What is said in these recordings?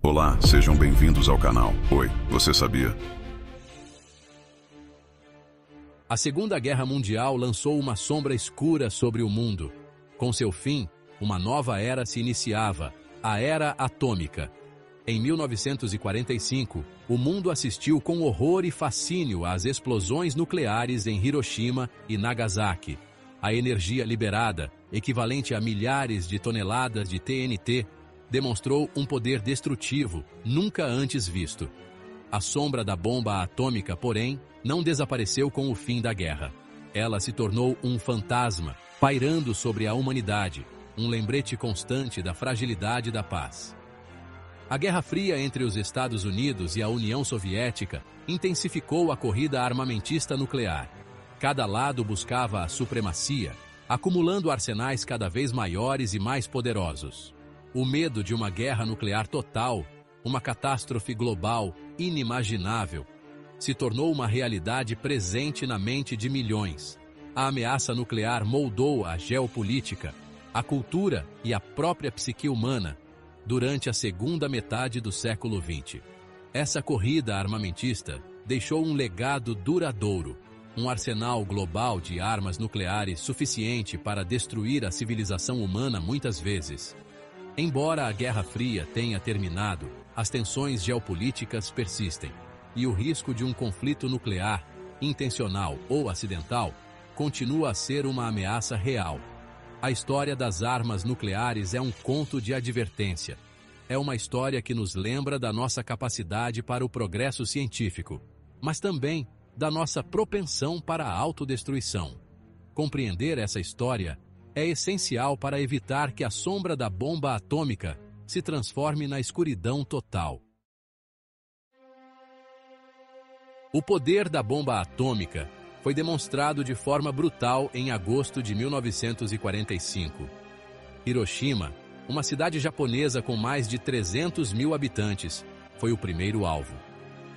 Olá, sejam bem-vindos ao canal. Oi, você sabia? A Segunda Guerra Mundial lançou uma sombra escura sobre o mundo. Com seu fim, uma nova era se iniciava, a Era Atômica. Em 1945, o mundo assistiu com horror e fascínio às explosões nucleares em Hiroshima e Nagasaki. A energia liberada, equivalente a milhares de toneladas de TNT, demonstrou um poder destrutivo nunca antes visto. A sombra da bomba atômica, porém, não desapareceu com o fim da guerra. Ela se tornou um fantasma, pairando sobre a humanidade, um lembrete constante da fragilidade da paz. A Guerra Fria entre os Estados Unidos e a União Soviética intensificou a corrida armamentista nuclear. Cada lado buscava a supremacia, acumulando arsenais cada vez maiores e mais poderosos. O medo de uma guerra nuclear total, uma catástrofe global inimaginável, se tornou uma realidade presente na mente de milhões. A ameaça nuclear moldou a geopolítica, a cultura e a própria psique humana durante a segunda metade do século XX. Essa corrida armamentista deixou um legado duradouro, um arsenal global de armas nucleares suficiente para destruir a civilização humana muitas vezes. Embora a Guerra Fria tenha terminado, as tensões geopolíticas persistem, e o risco de um conflito nuclear, intencional ou acidental, continua a ser uma ameaça real. A história das armas nucleares é um conto de advertência. É uma história que nos lembra da nossa capacidade para o progresso científico, mas também da nossa propensão para a autodestruição. Compreender essa história é essencial para evitar que a sombra da bomba atômica se transforme na escuridão total. O poder da bomba atômica foi demonstrado de forma brutal em agosto de 1945. Hiroshima, uma cidade japonesa com mais de 300 mil habitantes, foi o primeiro alvo.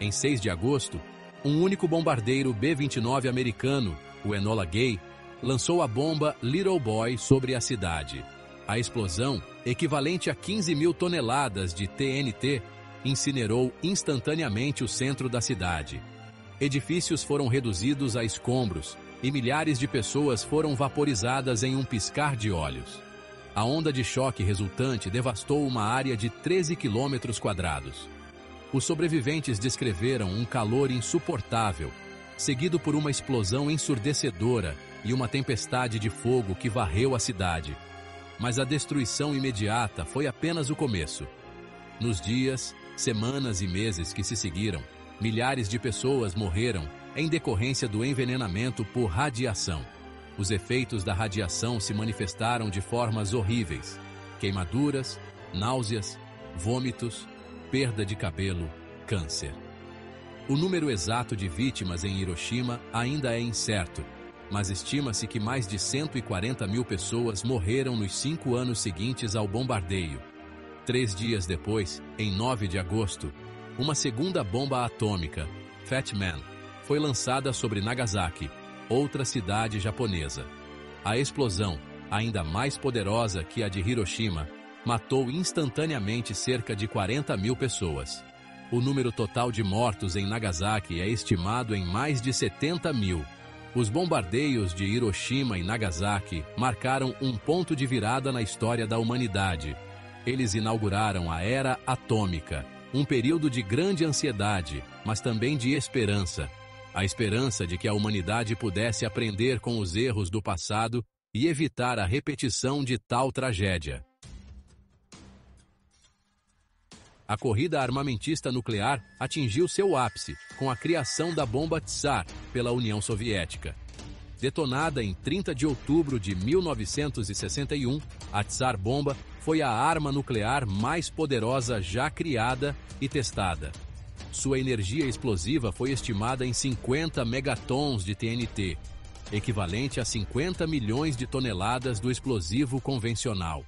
Em 6 de agosto, um único bombardeiro B-29 americano, o Enola Gay, lançou a bomba Little Boy sobre a cidade. A explosão, equivalente a 15 mil toneladas de TNT, incinerou instantaneamente o centro da cidade. Edifícios foram reduzidos a escombros e milhares de pessoas foram vaporizadas em um piscar de olhos. A onda de choque resultante devastou uma área de 13 quilômetros quadrados. Os sobreviventes descreveram um calor insuportável, seguido por uma explosão ensurdecedora e uma tempestade de fogo que varreu a cidade. Mas a destruição imediata foi apenas o começo. Nos dias, semanas e meses que se seguiram, milhares de pessoas morreram em decorrência do envenenamento por radiação. Os efeitos da radiação se manifestaram de formas horríveis: queimaduras, náuseas, vômitos, perda de cabelo, câncer. O número exato de vítimas em Hiroshima ainda é incerto, mas estima-se que mais de 140 mil pessoas morreram nos 5 anos seguintes ao bombardeio. 3 dias depois, em 9 de agosto, uma segunda bomba atômica, Fat Man, foi lançada sobre Nagasaki, outra cidade japonesa. A explosão, ainda mais poderosa que a de Hiroshima, matou instantaneamente cerca de 40 mil pessoas. O número total de mortos em Nagasaki é estimado em mais de 70 mil. Os bombardeios de Hiroshima e Nagasaki marcaram um ponto de virada na história da humanidade. Eles inauguraram a Era Atômica, um período de grande ansiedade, mas também de esperança. A esperança de que a humanidade pudesse aprender com os erros do passado e evitar a repetição de tal tragédia. A corrida armamentista nuclear atingiu seu ápice com a criação da bomba Tsar pela União Soviética. Detonada em 30 de outubro de 1961, a Tsar Bomba foi a arma nuclear mais poderosa já criada e testada. Sua energia explosiva foi estimada em 50 megatons de TNT, equivalente a 50 milhões de toneladas do explosivo convencional.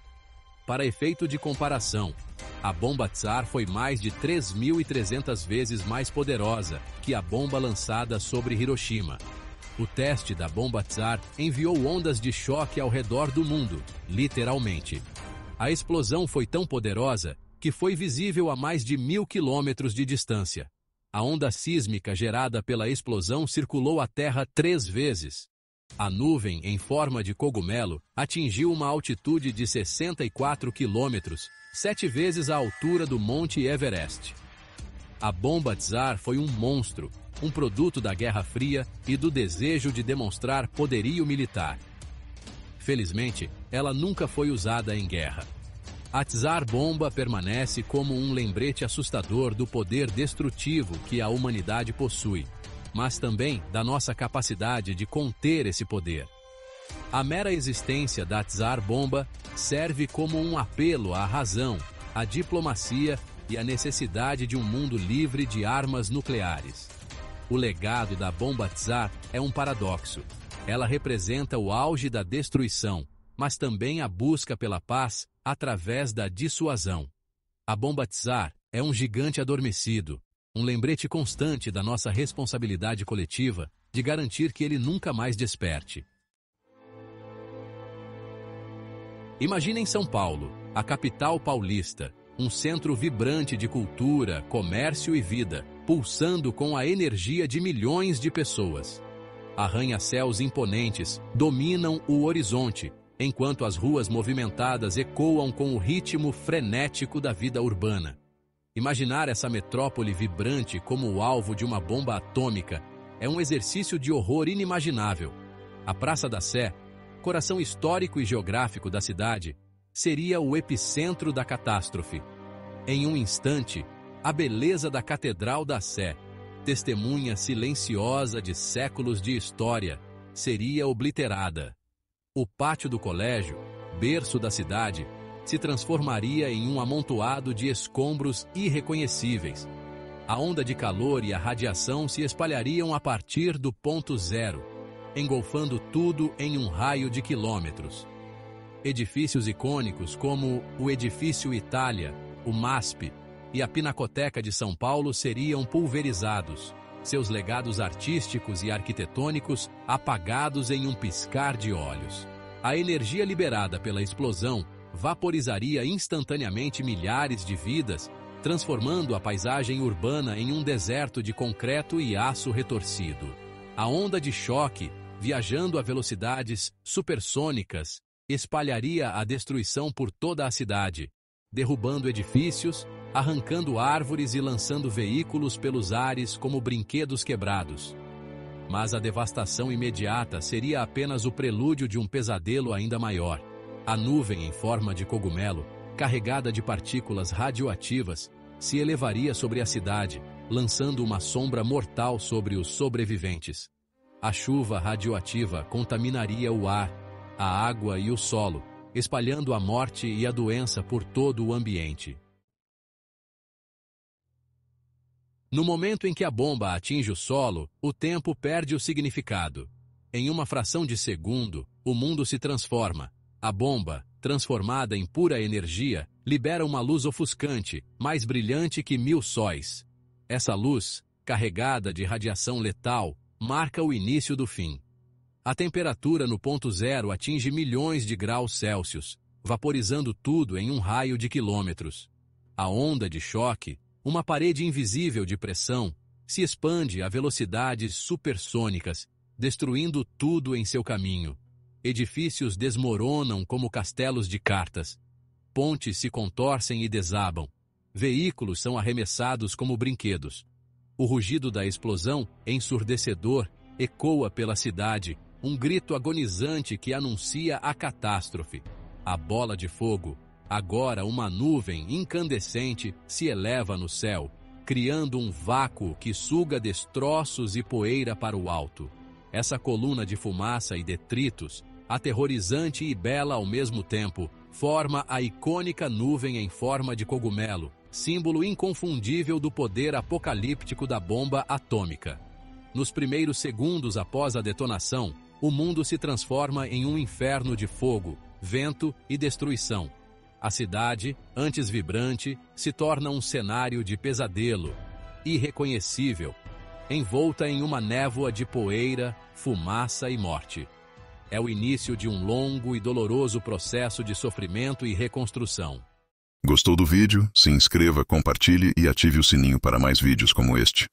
Para efeito de comparação, a bomba Tsar foi mais de 3.300 vezes mais poderosa que a bomba lançada sobre Hiroshima. O teste da bomba Tsar enviou ondas de choque ao redor do mundo, literalmente. A explosão foi tão poderosa que foi visível a mais de 1.000 quilômetros de distância. A onda sísmica gerada pela explosão circulou a Terra 3 vezes. A nuvem, em forma de cogumelo, atingiu uma altitude de 64 quilômetros, 7 vezes a altura do Monte Everest. A bomba Tsar foi um monstro, um produto da Guerra Fria e do desejo de demonstrar poderio militar. Felizmente, ela nunca foi usada em guerra. A Tsar Bomba permanece como um lembrete assustador do poder destrutivo que a humanidade possui, mas também da nossa capacidade de conter esse poder. A mera existência da Tsar Bomba serve como um apelo à razão, à diplomacia e à necessidade de um mundo livre de armas nucleares. O legado da bomba Tsar é um paradoxo. Ela representa o auge da destruição, mas também a busca pela paz através da dissuasão. A bomba Tsar é um gigante adormecido, um lembrete constante da nossa responsabilidade coletiva de garantir que ele nunca mais desperte. Imaginem São Paulo, a capital paulista, um centro vibrante de cultura, comércio e vida, pulsando com a energia de milhões de pessoas. Arranha-céus imponentes dominam o horizonte, enquanto as ruas movimentadas ecoam com o ritmo frenético da vida urbana. Imaginar essa metrópole vibrante como o alvo de uma bomba atômica é um exercício de horror inimaginável. A Praça da Sé, coração histórico e geográfico da cidade, seria o epicentro da catástrofe. Em um instante, a beleza da Catedral da Sé, testemunha silenciosa de séculos de história, seria obliterada. O pátio do colégio, berço da cidade, se transformaria em um amontoado de escombros irreconhecíveis. A onda de calor e a radiação se espalhariam a partir do ponto zero, engolfando tudo em um raio de quilômetros. Edifícios icônicos como o Edifício Itália, o MASP e a Pinacoteca de São Paulo seriam pulverizados, seus legados artísticos e arquitetônicos apagados em um piscar de olhos. A energia liberada pela explosão vaporizaria instantaneamente milhares de vidas, transformando a paisagem urbana em um deserto de concreto e aço retorcido. A onda de choque, viajando a velocidades supersônicas, espalharia a destruição por toda a cidade, derrubando edifícios, arrancando árvores e lançando veículos pelos ares como brinquedos quebrados. Mas a devastação imediata seria apenas o prelúdio de um pesadelo ainda maior. A nuvem em forma de cogumelo, carregada de partículas radioativas, se elevaria sobre a cidade, lançando uma sombra mortal sobre os sobreviventes. A chuva radioativa contaminaria o ar, a água e o solo, espalhando a morte e a doença por todo o ambiente. No momento em que a bomba atinge o solo, o tempo perde o significado. Em uma fração de segundo, o mundo se transforma. A bomba, transformada em pura energia, libera uma luz ofuscante, mais brilhante que 1000 sóis. Essa luz, carregada de radiação letal, marca o início do fim. A temperatura no ponto zero atinge milhões de graus Celsius, vaporizando tudo em um raio de quilômetros. A onda de choque, uma parede invisível de pressão, se expande a velocidades supersônicas, destruindo tudo em seu caminho. Edifícios desmoronam como castelos de cartas. Pontes se contorcem e desabam. Veículos são arremessados como brinquedos. O rugido da explosão, ensurdecedor, ecoa pela cidade, um grito agonizante que anuncia a catástrofe. A bola de fogo, agora uma nuvem incandescente, se eleva no céu, criando um vácuo que suga destroços e poeira para o alto. Essa coluna de fumaça e detritos, aterrorizante e bela ao mesmo tempo, forma a icônica nuvem em forma de cogumelo, símbolo inconfundível do poder apocalíptico da bomba atômica. Nos primeiros segundos após a detonação, o mundo se transforma em um inferno de fogo, vento e destruição. A cidade, antes vibrante, se torna um cenário de pesadelo, irreconhecível, envolta em uma névoa de poeira, fumaça e morte. É o início de um longo e doloroso processo de sofrimento e reconstrução. Gostou do vídeo? Se inscreva, compartilhe e ative o sininho para mais vídeos como este.